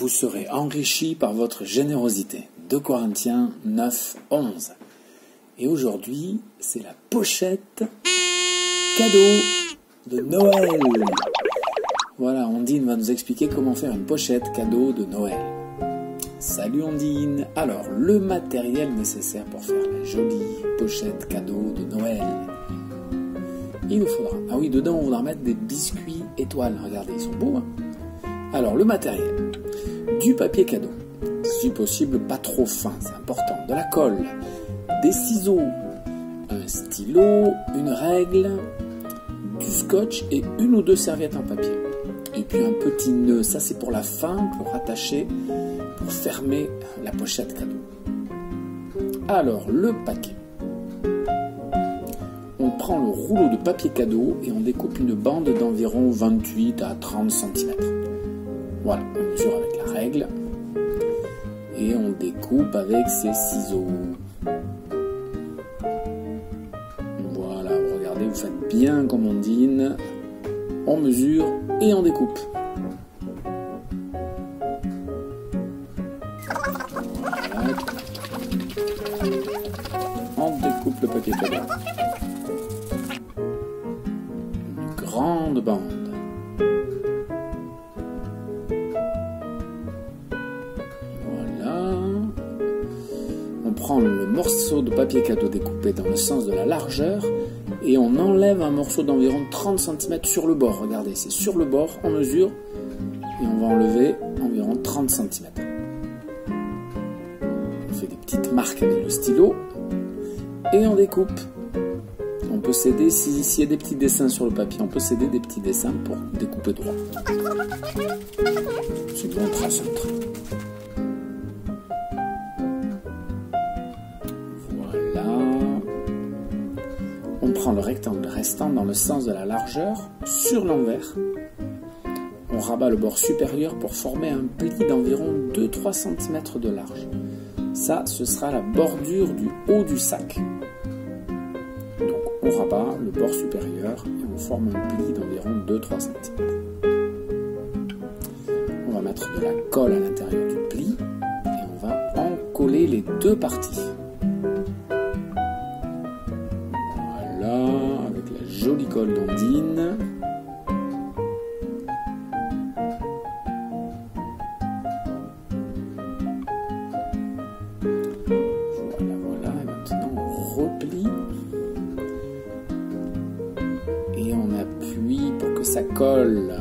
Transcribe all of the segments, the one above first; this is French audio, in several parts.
vous serez enrichis par votre générosité. 2 Corinthiens 9, 11. Et aujourd'hui, c'est la pochette cadeau de Noël. Voilà, Ondine va nous expliquer comment faire une pochette cadeau de Noël. Salut Ondine. Alors, le matériel nécessaire pour faire la jolie pochette cadeau de Noël. Il nous faudra... Ah oui, dedans, on voudra mettre des biscuits étoiles. Regardez, ils sont beaux, hein. Alors, le matériel. Du papier cadeau. Si possible, pas trop fin, c'est important. De la colle. Des ciseaux. Un stylo. Une règle. Du scotch et 1 ou 2 serviettes en papier. Et puis un petit nœud. Ça, c'est pour la fin, pour attacher, pour fermer la pochette cadeau. Alors, le paquet. On prend le rouleau de papier cadeau et on découpe une bande d'environ 28 à 30 cm. Voilà, on mesure avec la règle et on découpe avec ses ciseaux. Voilà, regardez, vous faites bien comme Ondine. On mesure et on découpe. Voilà. On découpe le papier cadeau. Grande bande. Voilà. On prend le morceau de papier cadeau découpé dans le sens de la largeur et on enlève un morceau d'environ 30 cm sur le bord. Regardez, c'est sur le bord, on mesure et on va enlever environ 30 cm. On fait des petites marques avec le stylo et on découpe. On peut s'aider, s'il y a des petits dessins sur le papier, on peut s'aider des petits dessins pour découper droit. C'est bon, on trace un trait. Voilà. On prend le rectangle restant dans le sens de la largeur sur l'envers. On rabat le bord supérieur pour former un pli d'environ 2-3 cm de large. Ça, ce sera la bordure du haut du sac. On rabat le bord supérieur et on forme un pli d'environ 2-3 cm. On va mettre de la colle à l'intérieur du pli et on va encoller les 2 parties. Voilà, avec la jolie colle d'Ondine. Voilà, et maintenant on replie. Et on appuie pour que ça colle.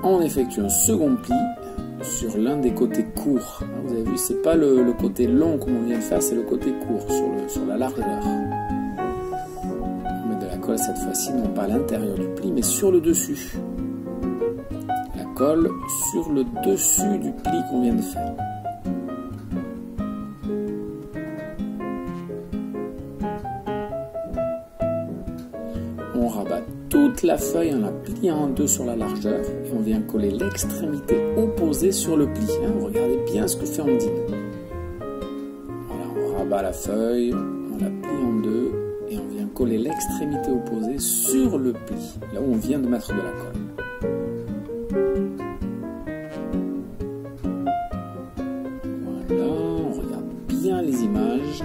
On effectue un second pli sur l'un des côtés courts. Vous avez vu, c'est pas le côté long comme on vient de faire, c'est le côté court, sur la largeur. On met de la colle cette fois-ci, non pas à l'intérieur du pli, mais sur le dessus. La colle sur le dessus du pli qu'on vient de faire. On rabat toute la feuille en la pliant en 2 sur la largeur et on vient coller l'extrémité opposée sur le pli. Regardez bien ce que fait Ondine. Voilà, on rabat la feuille, on la plie en 2 et on vient coller l'extrémité opposée sur le pli, là où on vient de mettre de la colle. Voilà, on regarde bien les images.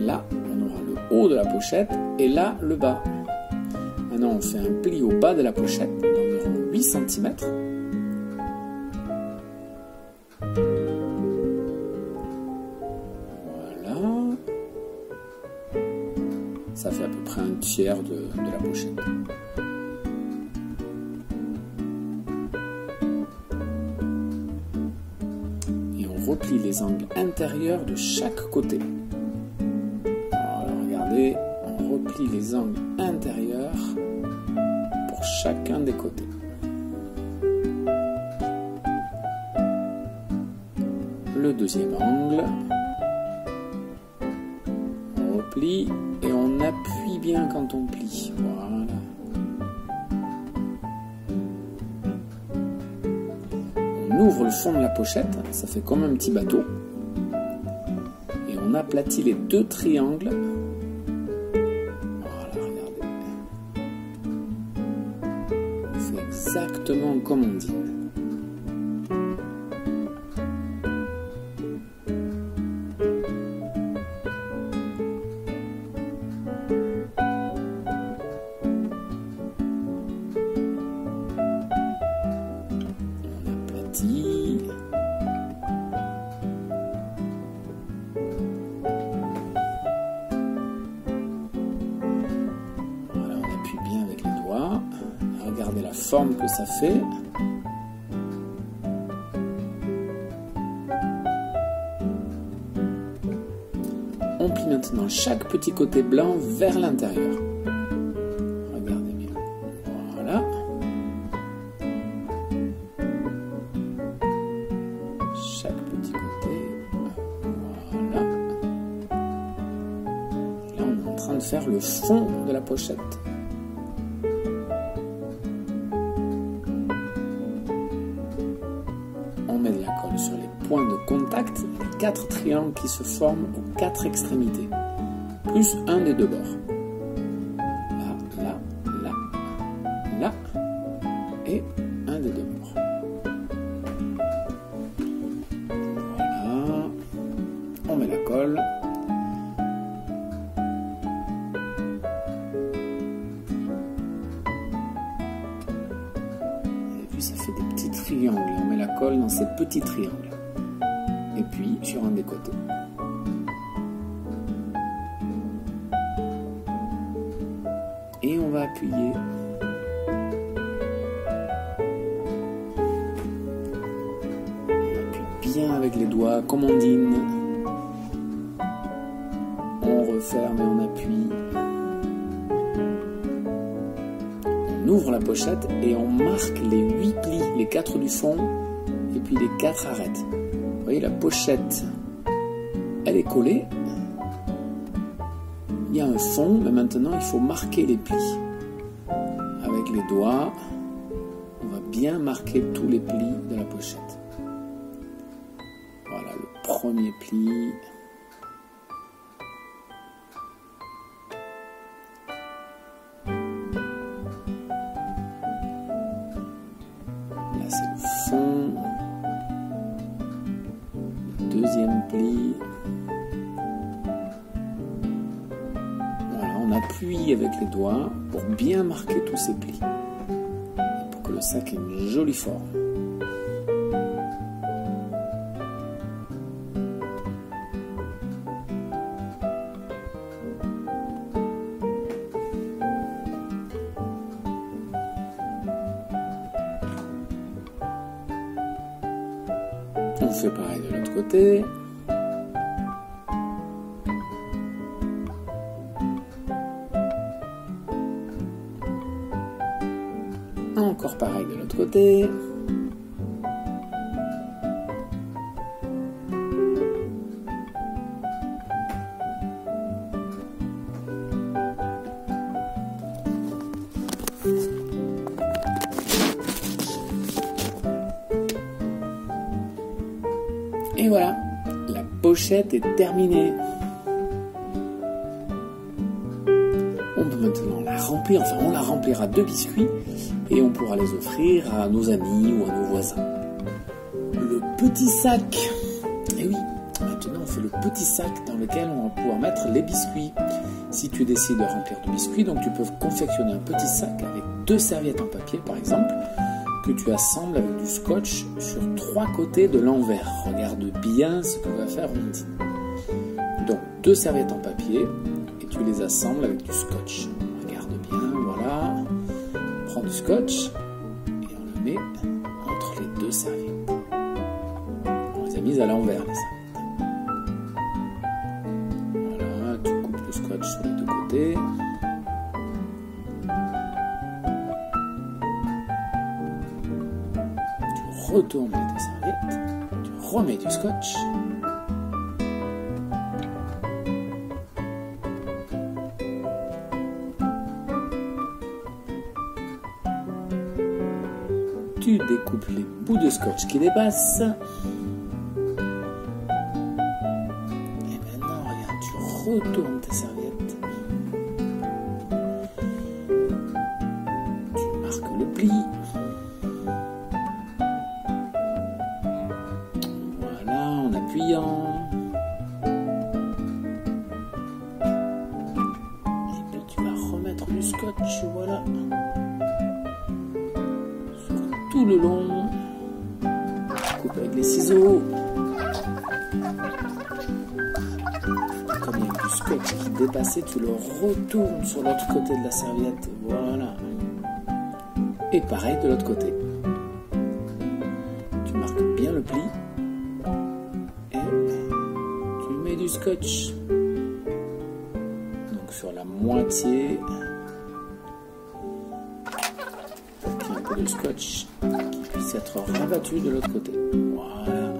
Là, on aura le haut de la pochette et là, le bas. Maintenant, on fait un pli au bas de la pochette d'environ 8 cm. Voilà. Ça fait à peu près un tiers de la pochette. Et on replie les angles intérieurs de chaque côté. On replie les angles intérieurs pour chacun des côtés. Le deuxième angle. On replie et on appuie bien quand on plie. Voilà. On ouvre le fond de la pochette, ça fait comme un petit bateau. Et on aplatit les 2 triangles exactement comme on dit. On aplatit. Voilà, on appuie bien avec les doigts. Regardez la forme que ça fait. On plie maintenant chaque petit côté blanc vers l'intérieur. Regardez bien. Voilà. Chaque petit côté. Voilà. Et là, on est en train de faire le fond de la pochette. On met de la colle sur les points de contact, les 4 triangles qui se forment aux 4 extrémités, plus un des deux bords. Là, là, là, là, et un des deux bords. Voilà. On met la colle. Et puis ça fait des petits triangles. On met la colle dans ces petits triangles. Et puis sur un des côtés. Et on va appuyer. On appuie bien avec les doigts, comme on dîne. On referme et on appuie. On ouvre la pochette et on marque les 8 plis, les 4 du fond et puis les 4 arêtes. Vous voyez, la pochette, elle est collée. Il y a un fond, mais maintenant il faut marquer les plis. Avec les doigts, on va bien marquer tous les plis de la pochette. Voilà le premier pli. Là c'est le fond. Le deuxième pli. Voilà, on appuie avec les doigts pour bien marquer tous ces plis. Et pour que le sac ait une jolie forme. On fait pareil de l'autre côté. Encore pareil de l'autre côté. Et voilà, la pochette est terminée. On peut maintenant la remplir, enfin on la remplira de biscuits et on pourra les offrir à nos amis ou à nos voisins. Le petit sac. Et oui, maintenant on fait le petit sac dans lequel on va pouvoir mettre les biscuits. Si tu décides de remplir de biscuits, donc tu peux confectionner un petit sac avec 2 serviettes en papier par exemple, que tu assembles avec du scotch sur 3 côtés de l'envers. Regarde bien ce que va faire Ondine. Donc 2 serviettes en papier et tu les assembles avec du scotch. Regarde bien, voilà. On prend du scotch et on le met entre les 2 serviettes. On les a mises à l'envers les serviettes. Voilà, tu coupes le scotch sur les 2 côtés. Retourne les 2 serviettes, tu remets du scotch. Tu découpes les bouts de scotch qui dépassent. Et maintenant, regarde, tu retournes tes serviettes. Tu marques le pli. scotch, voilà. Sur tout le long. Coupe avec les ciseaux. Comme il y a du scotch qui dépassait, tu le retournes sur l'autre côté de la serviette. Voilà. Et pareil de l'autre côté. Tu marques bien le pli. Et tu mets du scotch. Donc sur la moitié. Un peu de scotch qui puisse être rabattu de l'autre côté. Voilà.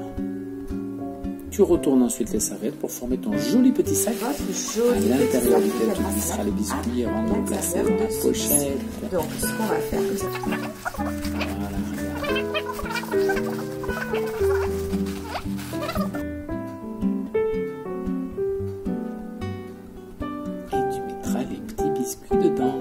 Tu retournes ensuite les serviettes pour former ton joli petit sac à l'intérieur duquel tu glisseras les biscuits avant de les placer dans la pochette. Donc, ce qu'on va faire, c'est ça. Voilà, regarde. Et tu mettras les petits biscuits dedans.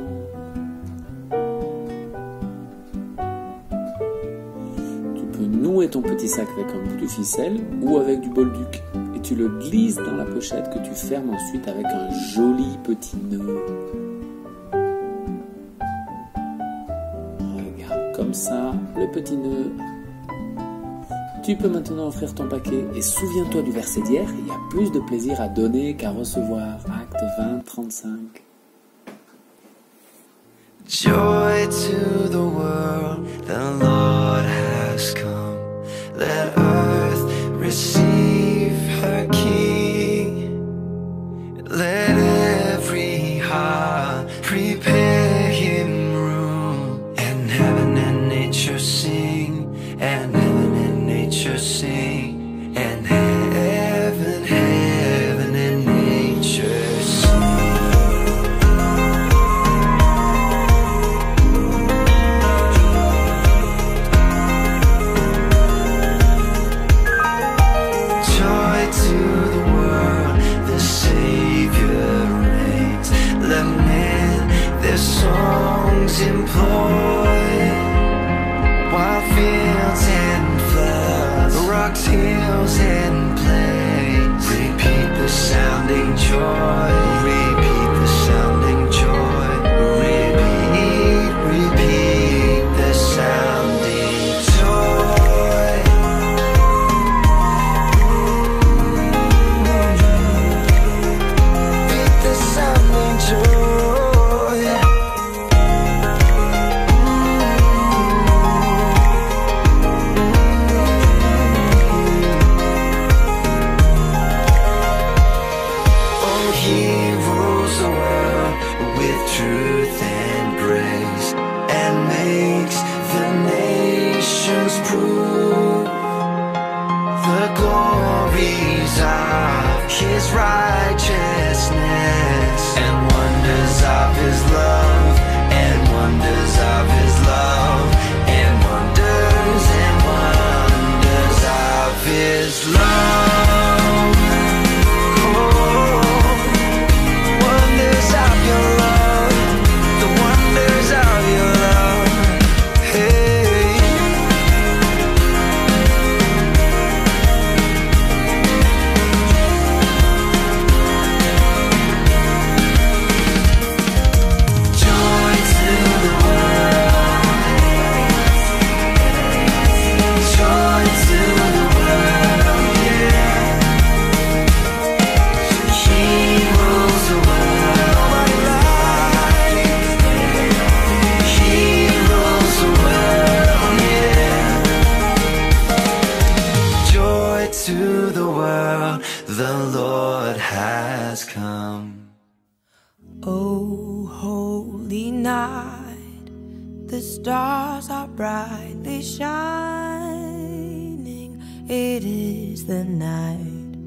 Nouer ton petit sac avec un bout de ficelle ou avec du bolduc et tu le glisses dans la pochette que tu fermes ensuite avec un joli petit nœud. Regarde, comme ça, le petit nœud. Tu peux maintenant offrir ton paquet et souviens-toi du verset d'hier, il y a plus de plaisir à donner qu'à recevoir. Acte 20, 35. Joy to the world, the Lord has come. Let earth receive her King. Let every heart prepare him room. And heaven and nature sing. And heaven and nature sing. And heaven and nature sing. Songs employ wild fields and floods, rocks, hills and plains. Repeat the sounding joy. Repeat the sounding joy. Repeat the sounding joy. Repeat the sounding joy. Truth and grace, and makes the nations prove the glories of his righteousness, and wonders of his love, and wonders of his love, and wonders of his love. Oh, wonders of your love. To the world, the Lord has come. Oh, holy night, the stars are brightly shining. It is the night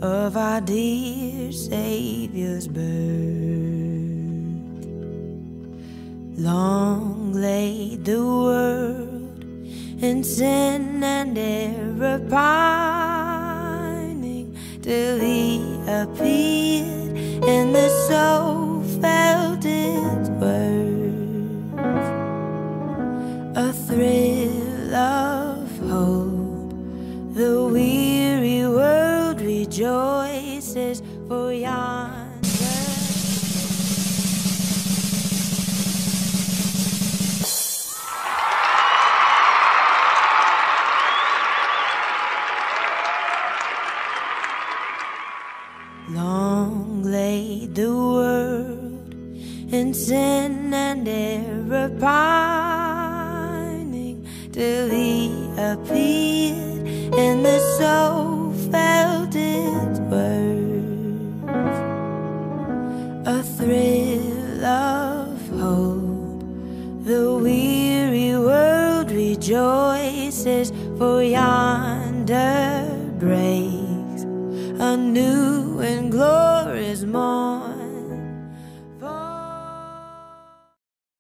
of our dear Savior's birth. Long lay the world in sin and error pining, till he appeared and the soul felt its worth. A thrill of hope, the weary world rejoices, for yonder made the world in sin and error pining, till he appeared and the soul felt its worth. A thrill of hope, the weary world rejoices, for yonder breaks a new and glorious morning.